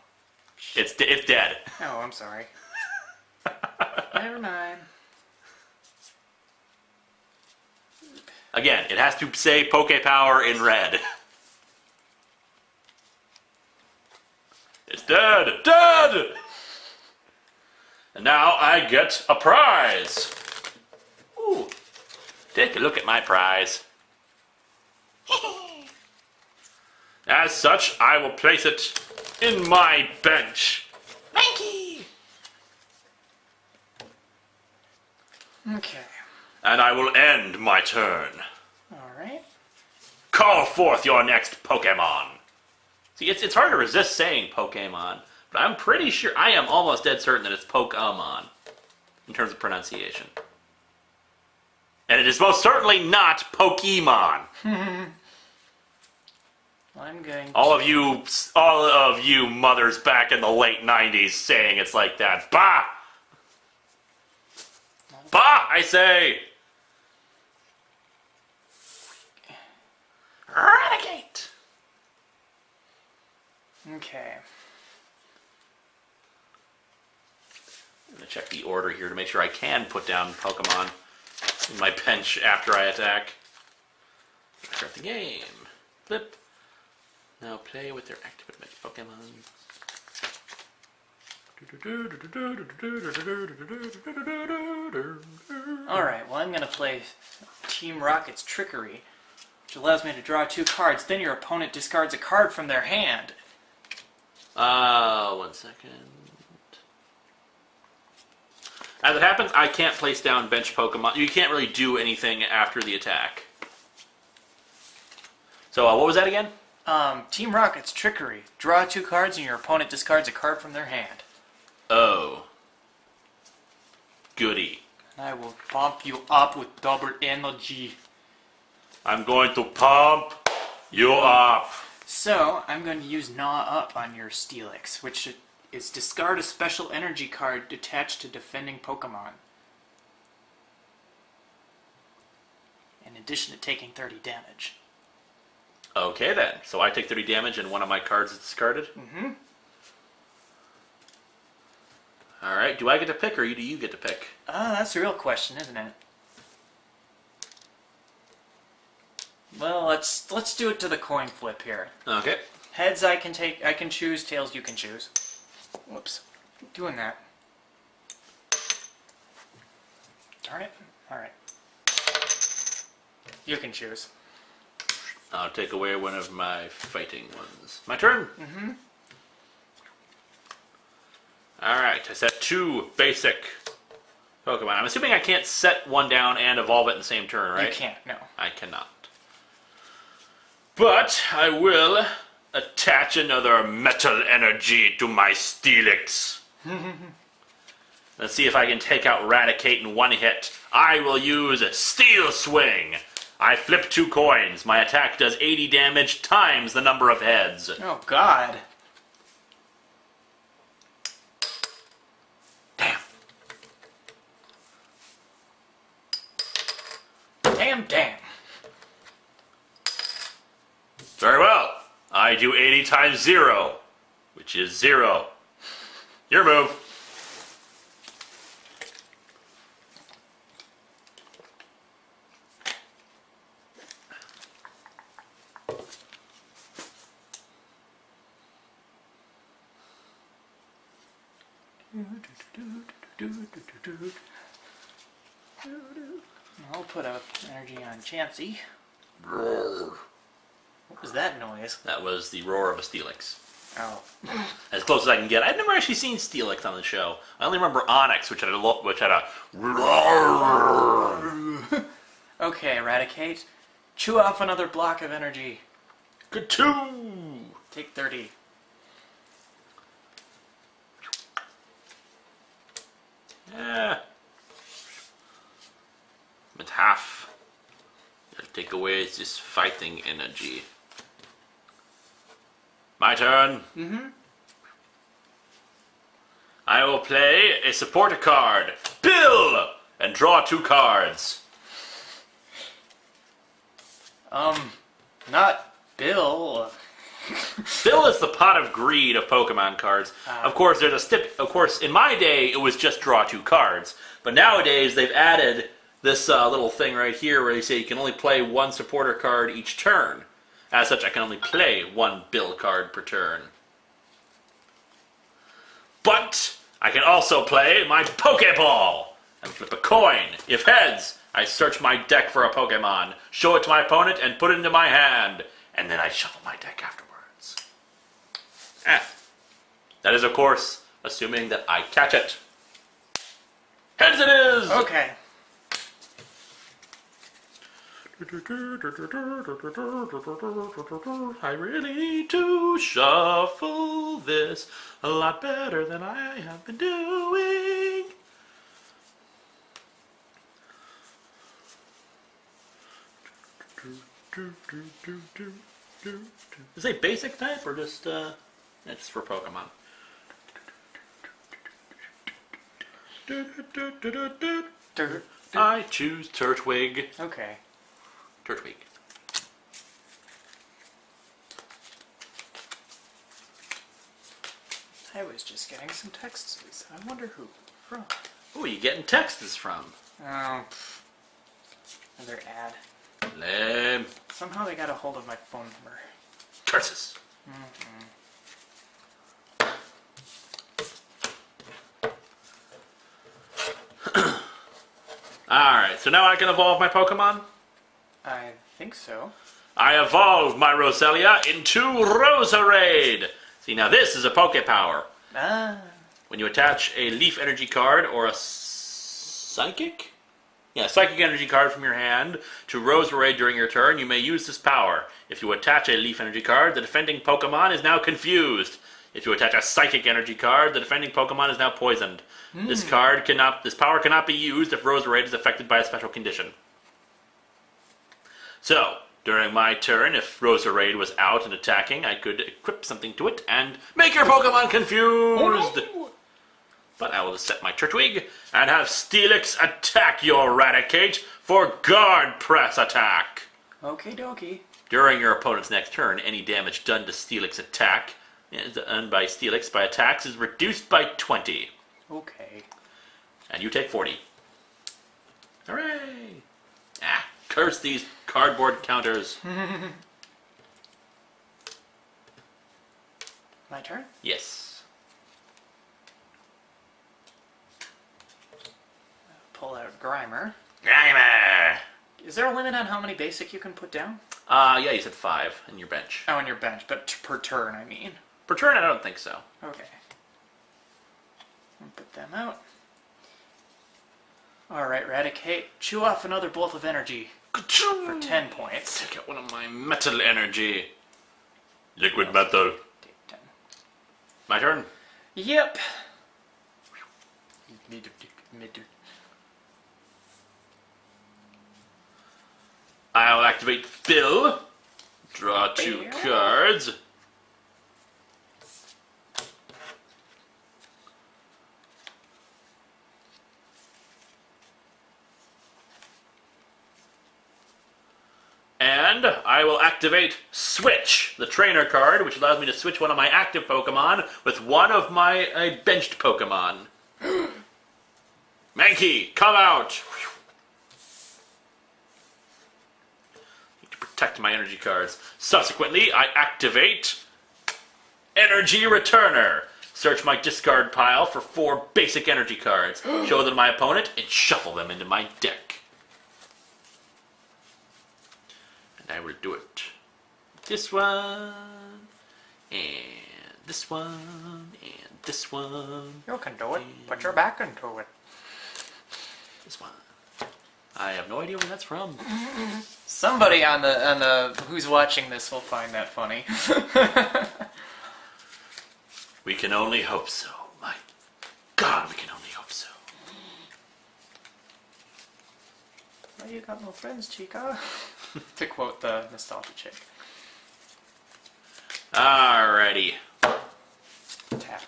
Speaker 2: It's dead.
Speaker 1: Oh, I'm sorry. Never mind.
Speaker 2: Again, it has to say Poke Power in red. It's dead! Dead! And now I get a prize. Ooh. Take a look at my prize. As such, I will place it in my bench. Mankey!
Speaker 1: Okay.
Speaker 2: And I will end my turn.
Speaker 1: Alright.
Speaker 2: Call forth your next Pokemon. See, it's hard to resist saying Pokemon, But I'm pretty sure, I am almost dead certain that it's Pokemon in terms of pronunciation. And it is most certainly not Pokemon.
Speaker 1: I'm going.
Speaker 2: All of you mothers back in the late '90s saying it's like that. Bah! Bah! I say. Renegade.
Speaker 1: Okay.
Speaker 2: I'm gonna check the order here to make sure I can put down Pokemon in my bench after I attack. Start the game. Flip. Now play with their active magic Pokemon.
Speaker 1: Alright, well I'm going to play Team Rocket's Trickery, which allows me to draw 2 cards. Then your opponent discards a card from their hand.
Speaker 2: 1 second. As it happens, I can't place down bench Pokemon. You can't really do anything after the attack. So, what was that again?
Speaker 1: Team Rocket's Trickery. Draw 2 cards and your opponent discards a card from their hand.
Speaker 2: Oh. Goody.
Speaker 1: I will pump you up with double energy.
Speaker 2: I'm going to pump you up.
Speaker 1: So, I'm going to use Gnaw Up on your Steelix, which is discard a special energy card attached to defending Pokemon. In addition to taking 30 damage.
Speaker 2: Okay then. So I take 30 damage and one of my cards is discarded?
Speaker 1: Mm-hmm.
Speaker 2: Alright, do I get to pick or do you get to pick?
Speaker 1: That's the real question, isn't it? Well, let's do it to the coin flip here.
Speaker 2: Okay.
Speaker 1: Heads I can choose, tails you can choose. Whoops. Doing that. Darn it. Alright. You can choose.
Speaker 2: I'll take away one of my fighting ones. My turn?
Speaker 1: Mm-hmm.
Speaker 2: Alright, I set 2 basic Pokemon. I'm assuming I can't set one down and evolve it in the same turn, right?
Speaker 1: You can't, no.
Speaker 2: I cannot. But I will attach another metal energy to my Steelix. Let's see if I can take out Raticate in one hit. I will use Steel Swing. I flip 2 coins. My attack does 80 damage times the number of heads.
Speaker 1: Oh, God.
Speaker 2: Damn.
Speaker 1: Damn.
Speaker 2: Very well. I do 80 times 0, which is 0. Your move.
Speaker 1: I'll put a energy on Chansey. What was that noise?
Speaker 2: That was the roar of a Steelix.
Speaker 1: Oh.
Speaker 2: As close as I can get. I've never actually seen Steelix on the show. I only remember Onyx, which had a
Speaker 1: Okay, Eradicate. Chew off another block of energy.
Speaker 2: Ka-choo!
Speaker 1: Take 30.
Speaker 2: Yeah. But half. I'll take away this fighting energy. My turn.
Speaker 1: Mm-hmm.
Speaker 2: I will play a supporter card. Bill! And draw 2 cards.
Speaker 1: Not Bill.
Speaker 2: Bill is the pot of greed of Pokemon cards. Of course, there's a Of course, in my day, it was just draw 2 cards. But nowadays, they've added this little thing right here where they say you can only play 1 supporter card each turn. As such, I can only play 1 Bill card per turn. But I can also play my Pokeball and flip a coin. If heads, I search my deck for a Pokemon, show it to my opponent, and put it into my hand. And then I shuffle my deck afterwards. That is, of course, assuming that I catch it. Heads it is!
Speaker 1: Okay.
Speaker 2: I really need to shuffle this a lot better than I have been doing. Is it basic type or just it's for Pokemon? I choose Turtwig.
Speaker 1: Okay.
Speaker 2: Turtwig.
Speaker 1: I was just getting some texts. I wonder who from.
Speaker 2: Who are you getting texts from?
Speaker 1: Oh, another ad.
Speaker 2: Lame.
Speaker 1: Somehow they got a hold of my phone number.
Speaker 2: Curses. Alright, so now I can evolve my Pokemon?
Speaker 1: I think so.
Speaker 2: I evolved my Roselia into Roserade! See, now this is a Pokepower.
Speaker 1: Ah.
Speaker 2: When you attach a Leaf Energy card or a Psychic? Yeah, Psychic Energy card from your hand to Roserade during your turn, you may use this power. If you attach a Leaf Energy card, the defending Pokemon is now confused. If you attach a Psychic Energy card, the defending Pokemon is now poisoned. This power cannot be used if Roserade is affected by a special condition. So, during my turn, if Roserade was out and attacking, I could equip something to it and make your Pokemon confused! But I will just set my Turtwig and have Steelix attack your Raticate for Guard Press attack!
Speaker 1: Okie dokie.
Speaker 2: During your opponent's next turn, any damage done to Steelix attack, done by Steelix by attacks, is reduced by 20.
Speaker 1: Okay.
Speaker 2: And you take 40. Hooray! Ah, curse these cardboard counters.
Speaker 1: My turn?
Speaker 2: Yes.
Speaker 1: Pull out Grimer.
Speaker 2: Grimer!
Speaker 1: Is there a limit on how many basic you can put down?
Speaker 2: Yeah, you said 5 in your bench.
Speaker 1: Oh, on your bench, but per turn, I mean.
Speaker 2: Per turn, I don't think so.
Speaker 1: Okay. I'll put them out. Alright, Raticate. Chew off another Bolt of Energy for 10 points.
Speaker 2: Take out one of my metal energy. Liquid metal.
Speaker 1: Take 10.
Speaker 2: My turn.
Speaker 1: Yep.
Speaker 2: I'll activate Bill. Draw 2 cards. And I will activate Switch, the trainer card, which allows me to switch one of my active Pokemon with one of my benched Pokemon. Mankey, come out! Need to protect my energy cards. Subsequently, I activate Energy Returner. Search my discard pile for 4 basic energy cards. Show them to my opponent and shuffle them into my deck. I will do it. This one, and this one, and this one.
Speaker 1: You can do it. Put your back into it.
Speaker 2: This one. I have no idea where that's from.
Speaker 1: Somebody on the who's watching this will find that funny.
Speaker 2: We can only hope so. My God, we can only hope so.
Speaker 1: Well, you got no friends, Chica. To quote the nostalgia chick.
Speaker 2: Alrighty.
Speaker 1: Tap.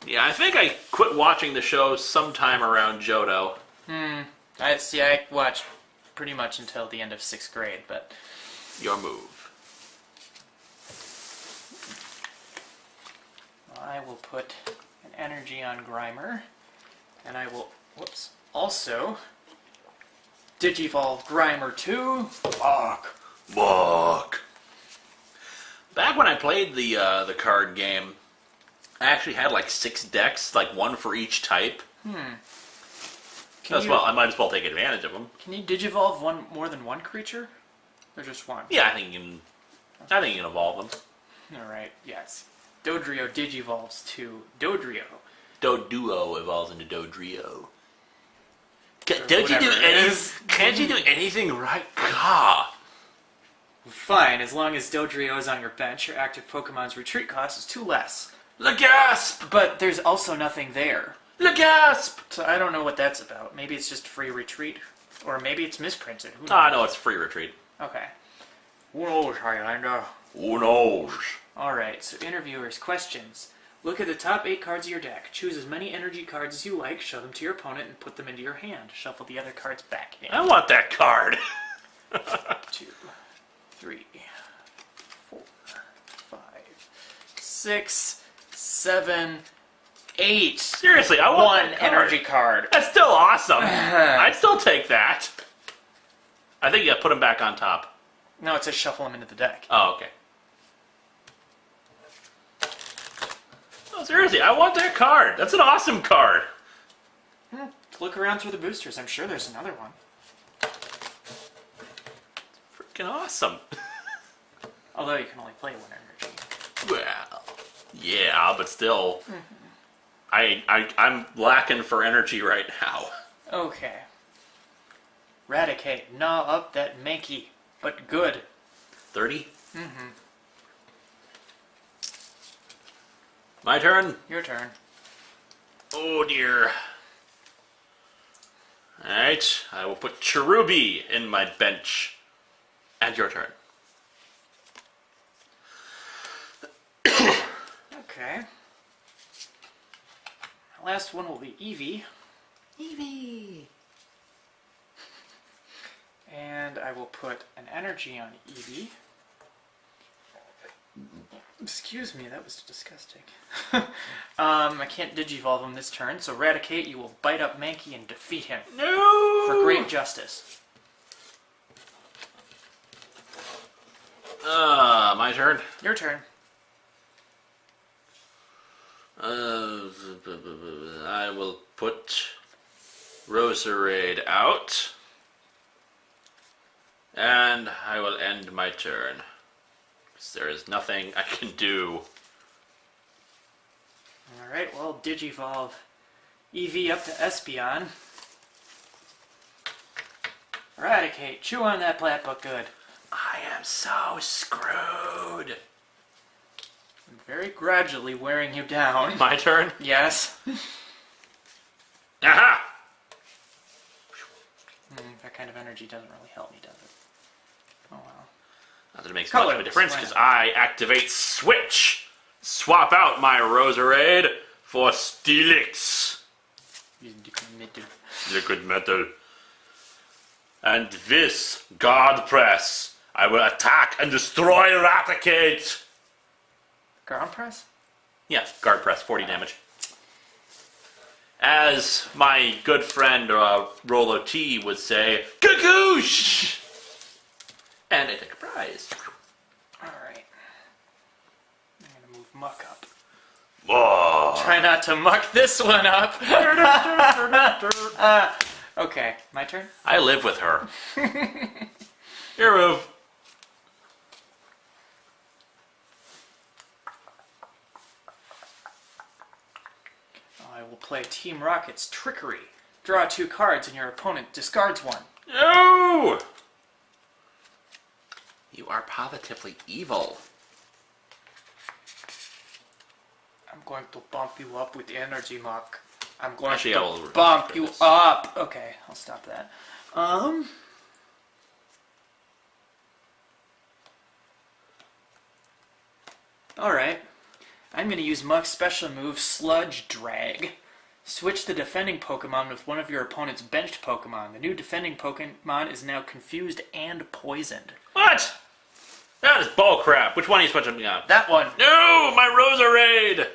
Speaker 2: Yeah, I think I quit watching the show sometime around Johto.
Speaker 1: I watched pretty much until the end of 6th grade, but
Speaker 2: Your move.
Speaker 1: I will put an energy on Grimer, and I will, also Digivolve Grimer 2. Fuck.
Speaker 2: Back when I played the card game, I actually had like 6 decks, like 1 for each type. I might as well take advantage of them.
Speaker 1: Can you Digivolve more than one creature? Or just one?
Speaker 2: Yeah, I think you can evolve them.
Speaker 1: Alright, yes. Dodrio Digivolves to Dodrio.
Speaker 2: Doduo evolves into Dodrio.
Speaker 1: Can't you do
Speaker 2: anything right? God.
Speaker 1: Fine, as long as Dodrio is on your bench, your active Pokemon's retreat cost is 2 less.
Speaker 2: The gasp!
Speaker 1: But there's also nothing there.
Speaker 2: The gasp!
Speaker 1: So I don't know what that's about. Maybe it's just free retreat. Or maybe it's misprinted. Who knows?
Speaker 2: Ah, no, it's free retreat.
Speaker 1: Okay. Who knows, Highlander?
Speaker 2: Who knows?
Speaker 1: Alright, so interviewers, questions. Look at the top 8 cards of your deck. Choose as many energy cards as you like, show them to your opponent, and put them into your hand. Shuffle the other cards back in.
Speaker 2: I want that card.
Speaker 1: 2, 3, 4, 5, 6, 7, 8.
Speaker 2: Seriously, I want
Speaker 1: One
Speaker 2: that card.
Speaker 1: energy card.
Speaker 2: That's still awesome. I'd still take that. I think you gotta put them back on top.
Speaker 1: No, it says shuffle them into the deck.
Speaker 2: Oh, okay. No, seriously, I want that card. That's an awesome card.
Speaker 1: Look around through the boosters. I'm sure there's another one.
Speaker 2: Freaking awesome.
Speaker 1: Although you can only play 1 energy.
Speaker 2: Well, yeah, but still, I'm lacking for energy right now.
Speaker 1: Okay. Raticate. Gnaw up that Mankey. But good.
Speaker 2: 30? My turn?
Speaker 1: Your turn.
Speaker 2: Oh dear. Alright, I will put Cherubi in my bench. And your turn.
Speaker 1: Okay. Last one will be Eevee.
Speaker 2: Eevee.
Speaker 1: And I will put an energy on Eevee. Excuse me, that was disgusting. I can't Digivolve him this turn, so Raticate, you will bite up Mankey and defeat him.
Speaker 2: No!
Speaker 1: For great justice.
Speaker 2: My turn.
Speaker 1: Your turn.
Speaker 2: I will put Roserade out. And I will end my turn. There is nothing I can do.
Speaker 1: Alright, well, Digivolve Eevee up to Espeon. Eradicate, chew on that plant book good.
Speaker 2: I am so screwed.
Speaker 1: I'm very gradually wearing you down.
Speaker 2: My turn?
Speaker 1: Yes.
Speaker 2: Aha!
Speaker 1: That kind of energy doesn't really help me, does it? Oh well.
Speaker 2: Not that it makes much of a
Speaker 1: Colorless,
Speaker 2: difference,
Speaker 1: why
Speaker 2: because
Speaker 1: not?
Speaker 2: I activate Switch. Swap out my Roserade for Steelix. Liquid metal. And this guard press, I will attack and destroy Raticate.
Speaker 1: Ground press?
Speaker 2: Yeah, guard press, 40 damage. As my good friend Rolo T would say, Kakoosh! And I take a prize.
Speaker 1: Alright. I'm gonna move Muck up.
Speaker 2: Whoa.
Speaker 1: Try not to muck this one up. Okay, my turn?
Speaker 2: I live with her. Your move.
Speaker 1: I will play Team Rocket's Trickery. Draw 2 cards and your opponent discards 1.
Speaker 2: No! You are positively evil.
Speaker 1: I'm going to bump you up with Energy Muck. I'm going
Speaker 2: Actually, I will
Speaker 1: to bump you
Speaker 2: this.
Speaker 1: up. Okay, I'll stop that. Alright. I'm going to use Muck's special move, Sludge Drag. Switch the defending Pokemon with one of your opponent's benched Pokemon. The new defending Pokemon is now confused and poisoned.
Speaker 2: What? That is bullcrap. Which one are you switching me out?
Speaker 1: That one.
Speaker 2: No, my Roserade!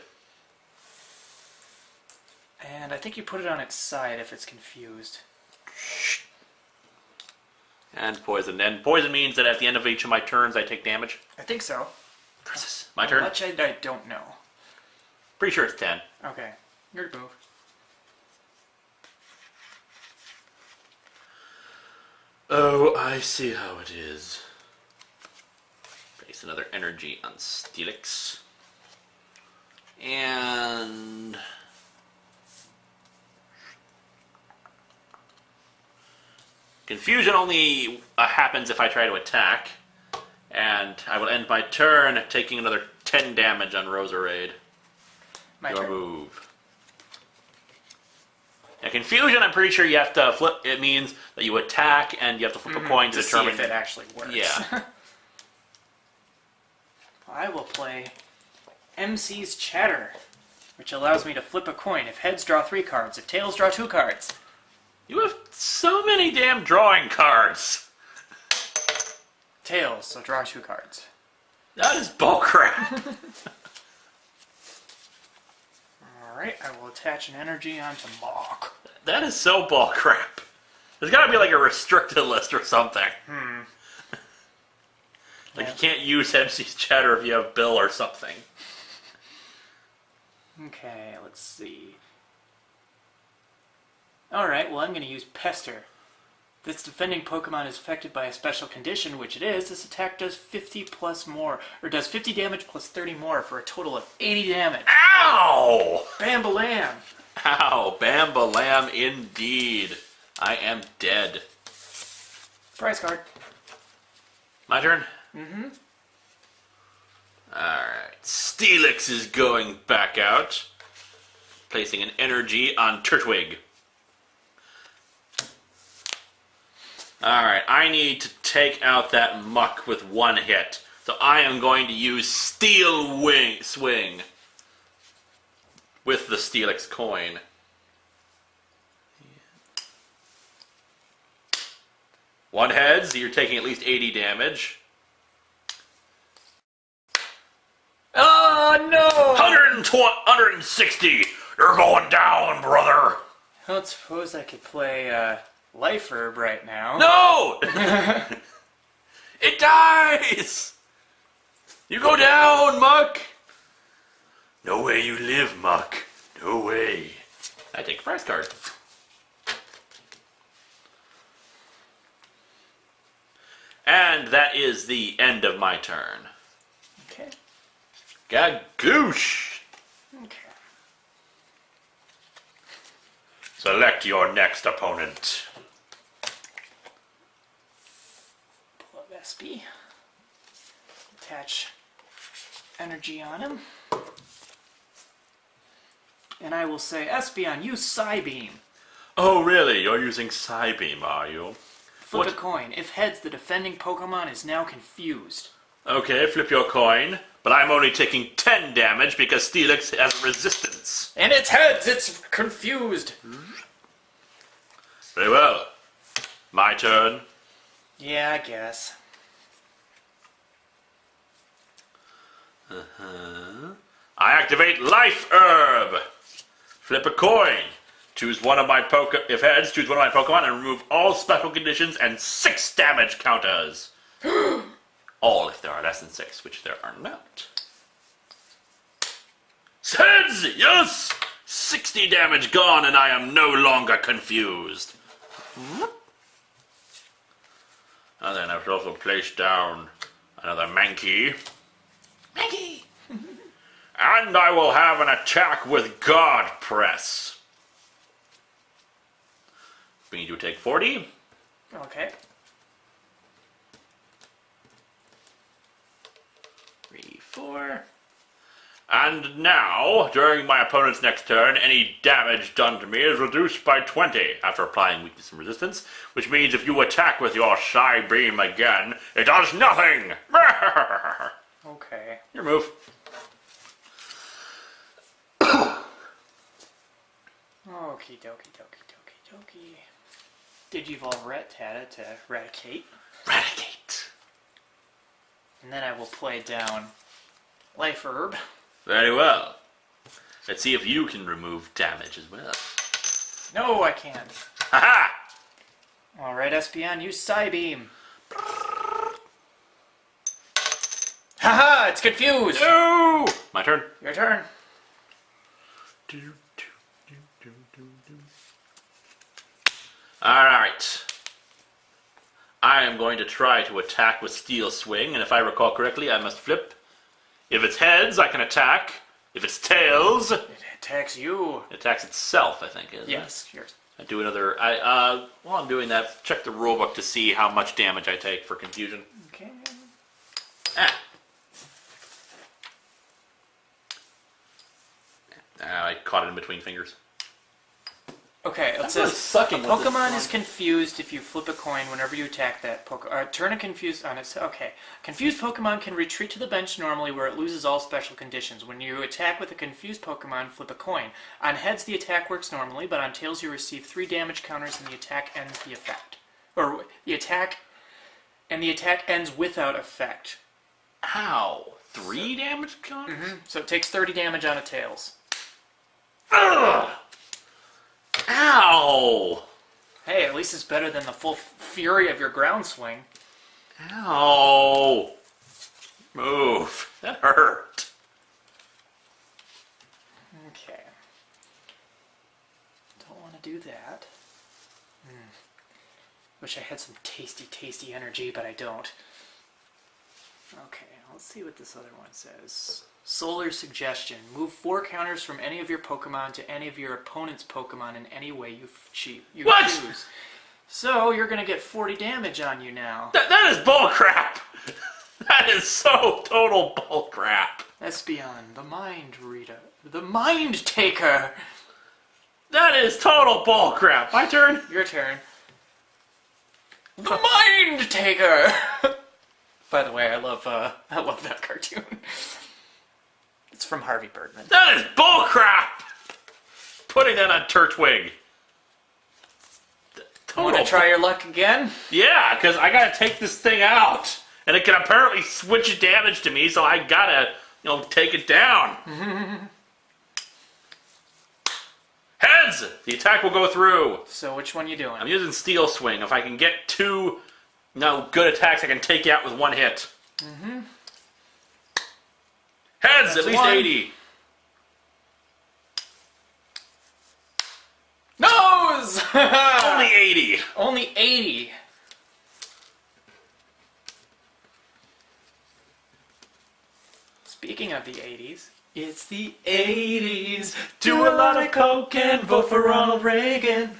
Speaker 1: And I think you put it on its side if it's confused.
Speaker 2: And poison. And poison means that at the end of each of my turns I take damage.
Speaker 1: I think so.
Speaker 2: My turn?
Speaker 1: How much I don't know.
Speaker 2: Pretty sure it's 10.
Speaker 1: Okay, your move.
Speaker 2: Oh, I see how it is. Face another energy on Steelix. And... confusion only happens if I try to attack. And I will end my turn taking another 10 damage on Roserade.
Speaker 1: My
Speaker 2: Your
Speaker 1: turn.
Speaker 2: move. Now, confusion, I'm pretty sure you have to flip. It means that you attack and you have to flip a coin to determine
Speaker 1: see if it actually works.
Speaker 2: Yeah.
Speaker 1: I will play MC's Chatter, which allows me to flip a coin. If heads, draw 3 cards. If tails, draw 2 cards.
Speaker 2: You have so many damn drawing cards.
Speaker 1: Tails, so draw 2 cards.
Speaker 2: That is bullcrap.
Speaker 1: Alright, I will attach an energy onto Mog.
Speaker 2: That is so bullcrap. There's got to be like a restricted list or something. Like you can't use MC's Chatter if you have Bill or something.
Speaker 1: Okay, let's see. Alright, well I'm going to use Pester. This defending Pokemon is affected by a special condition, which it is. This attack does 50 plus more, or does 50 damage plus 30 more for a total of 80 damage.
Speaker 2: Ow!
Speaker 1: Bam-ba-lam!
Speaker 2: Ow, Bam-ba-lam indeed. I am dead.
Speaker 1: Prize card.
Speaker 2: My turn? Mm-hmm. Alright, Steelix is going back out. Placing an energy on Turtwig. Alright, I need to take out that muck with 1 hit. So I am going to use Steel Swing with the Steelix coin. One heads, you're taking at least 80 damage.
Speaker 1: Oh no!
Speaker 2: 160! You're going down, brother!
Speaker 1: I don't suppose I could play Life Herb right now.
Speaker 2: No! It dies! You go down, Muck! No way you live, Muck. No way. I take a prize card. And that is the end of my turn.
Speaker 1: Okay.
Speaker 2: Gagoosh!
Speaker 1: Okay.
Speaker 2: Select your next opponent.
Speaker 1: Pull up SP. Attach energy on him. And I will say, Espeon, use Psybeam.
Speaker 2: Oh, really? You're using Psybeam, are you?
Speaker 1: Flip a coin. If heads, the defending Pokemon is now confused.
Speaker 2: Okay, flip your coin. But I'm only taking 10 damage because Steelix has resistance.
Speaker 1: And it's heads! It's confused!
Speaker 2: Very well. My turn.
Speaker 1: Yeah, I guess.
Speaker 2: I activate Life Herb. Flip a coin. Choose one of my if heads, choose one of my Pokemon and remove all special conditions and 6 damage counters. All if there are less than 6, which there are not. Heads! Yes! 60 damage gone and I am no longer confused. And then I should also place down another Mankey. Mankey! And I will have an attack with God Press. We need to take 40.
Speaker 1: Okay.
Speaker 2: 3, 4. And now, during my opponent's next turn, any damage done to me is reduced by 20 after applying weakness and resistance, which means if you attack with your Psybeam again, it does nothing!
Speaker 1: Okay.
Speaker 2: Your move.
Speaker 1: Okie dokie dokie dokie dokie. Digivolve Rattata to Raticate.
Speaker 2: Raticate.
Speaker 1: And then I will play down Life Herb.
Speaker 2: Very well. Let's see if you can remove damage as well.
Speaker 1: No, I can't.
Speaker 2: Haha!
Speaker 1: Alright, Espeon, use Psybeam. Haha, it's confused!
Speaker 2: No! My turn.
Speaker 1: Your turn.
Speaker 2: Alright. I am going to try to attack with Steel Swing, and if I recall correctly, I must flip. If it's heads, I can attack. If it's tails, it
Speaker 1: It attacks you.
Speaker 2: attacks itself, I think, isn't it?
Speaker 1: Yes, yours.
Speaker 2: I do another... while I'm doing that, check the rulebook to see how much damage I take for confusion.
Speaker 1: Okay.
Speaker 2: I caught it in between fingers.
Speaker 1: Okay, it
Speaker 2: really
Speaker 1: says
Speaker 2: sucking
Speaker 1: a
Speaker 2: with this
Speaker 1: Pokemon
Speaker 2: one.
Speaker 1: is confused if you flip a coin whenever you attack that Pokemon. Turn a confused on its. Okay, confused Pokemon can retreat to the bench normally, where it loses all special conditions. When you attack with a confused Pokemon, flip a coin. On heads, the attack works normally, but on tails, you receive 3 damage counters, and the attack ends the effect. Or the attack ends without effect.
Speaker 2: Ow! 3 damage counters?
Speaker 1: So it takes 30 damage on a tails.
Speaker 2: Ugh! Ow!
Speaker 1: Hey, at least it's better than the full fury of your ground swing.
Speaker 2: Ow! Move. That hurt.
Speaker 1: Okay. Don't want to do that. Wish I had some tasty, tasty energy, but I don't. Okay, let's see what this other one says. Solar Suggestion. Move 4 counters from any of your Pokemon to any of your opponent's Pokemon in any way you
Speaker 2: What?
Speaker 1: choose. So, you're going to get 40 damage on you now.
Speaker 2: That is bullcrap! That is so total bullcrap.
Speaker 1: Espeon, the Mind Reader. The Mind Taker!
Speaker 2: That is total bullcrap. My turn?
Speaker 1: Your turn. The Mind Taker! By the way, I love that cartoon. It's from Harvey Birdman.
Speaker 2: That is bullcrap! Putting that on Turtwig.
Speaker 1: Want to try your luck again?
Speaker 2: Yeah, because I gotta take this thing out. And it can apparently switch damage to me, so I gotta, take it down. Heads! The attack will go through.
Speaker 1: So which one you doing?
Speaker 2: I'm using Steel Swing. If I can get 2 good attacks, I can take you out with 1 hit. Heads,
Speaker 1: That's
Speaker 2: at least
Speaker 1: 1.
Speaker 2: 80.
Speaker 1: Nose!
Speaker 2: Only 80.
Speaker 1: Only 80. Speaking of the 80s, it's the 80s. Do a lot of coke and vote for Ronald Reagan.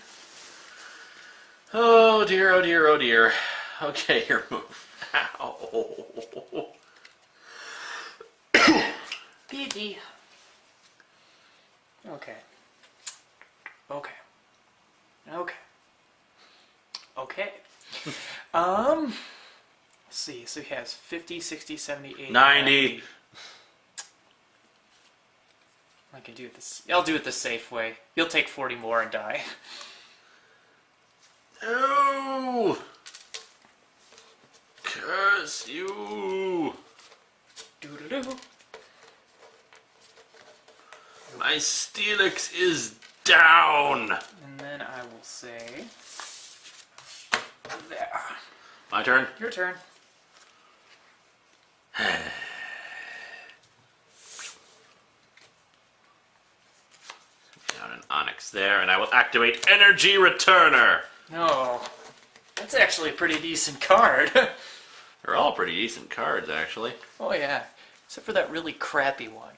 Speaker 2: Oh dear, oh dear, oh dear. Okay, your move. Ow.
Speaker 1: Pidgey. Okay. Okay. Okay. Okay. Let's see. So he has 50, 60, 70, 80,
Speaker 2: 90.
Speaker 1: I can do this. I'll do it the safe way. You'll take 40 more and die.
Speaker 2: No! Curse you!
Speaker 1: Doo-doo-doo.
Speaker 2: My Steelix is down!
Speaker 1: And then I will say... There.
Speaker 2: My turn?
Speaker 1: Your turn.
Speaker 2: Down an Onyx there, and I will activate Energy Returner!
Speaker 1: No. That's actually a pretty decent card.
Speaker 2: They're all pretty decent cards, actually.
Speaker 1: Oh yeah. Except for that really crappy one.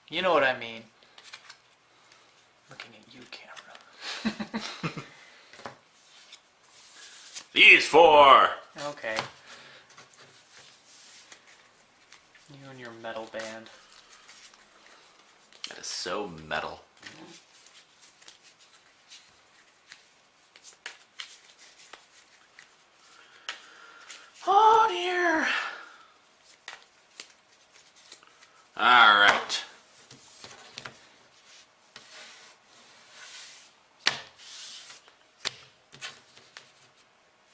Speaker 1: You know what I mean. Looking at you, camera.
Speaker 2: These 4!
Speaker 1: Okay. You and your metal band.
Speaker 2: That is so metal. Oh dear. Alright.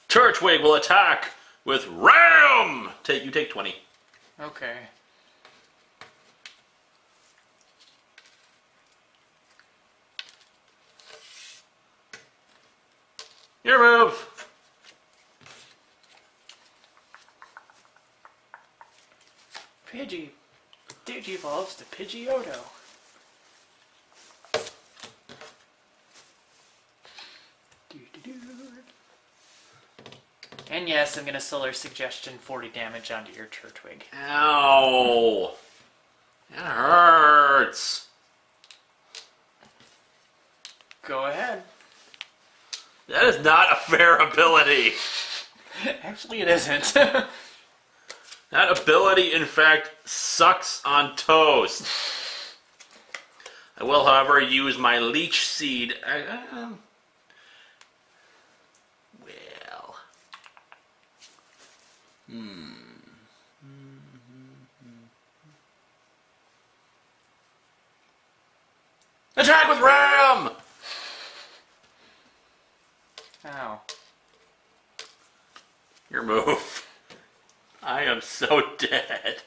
Speaker 2: Turtwig will attack with Ram! You take 20.
Speaker 1: Okay.
Speaker 2: Your move!
Speaker 1: Pidgey. Digivolves to Pidgeotto. Doo-doo-doo. And yes, I'm going to Solar Suggestion 40 damage onto your Turtwig.
Speaker 2: Ow! That hurts!
Speaker 1: Go ahead.
Speaker 2: That is not a fair ability!
Speaker 1: Actually, it isn't.
Speaker 2: That ability, in fact, sucks on toast. I will, however, use my leech seed. Well. Attack with Ram!
Speaker 1: Ow.
Speaker 2: Your move. I am so dead.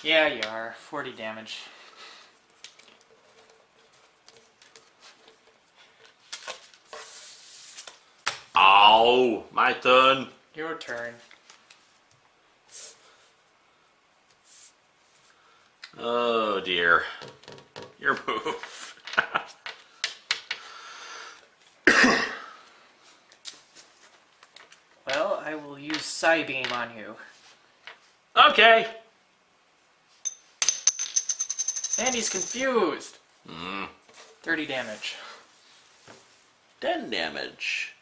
Speaker 1: Yeah, you are. 40 damage.
Speaker 2: Ow! My turn.
Speaker 1: Your turn.
Speaker 2: Oh dear. Your move.
Speaker 1: Well, I will use Psybeam on you.
Speaker 2: Okay.
Speaker 1: And he's confused. 30 damage.
Speaker 2: 10 damage.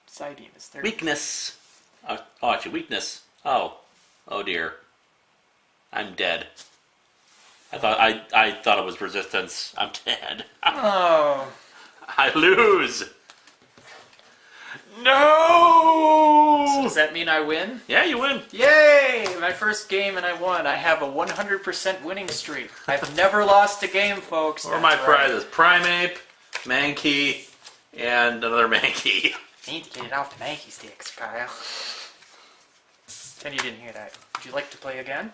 Speaker 1: Psybeam is 30.
Speaker 2: Weakness. Oh, actually, weakness. Oh dear. I'm dead. I thought it was resistance. I'm dead.
Speaker 1: Oh.
Speaker 2: I lose. No.
Speaker 1: So does that mean I win?
Speaker 2: Yeah, you win.
Speaker 1: Yay! My first game and I won. I have a 100% winning streak. I've never lost a game, folks.
Speaker 2: What are my prizes? Primeape, Mankey, and another Mankey.
Speaker 1: I need to get it off the Mankey sticks, Kyle. And you didn't hear that. Would you like to play again?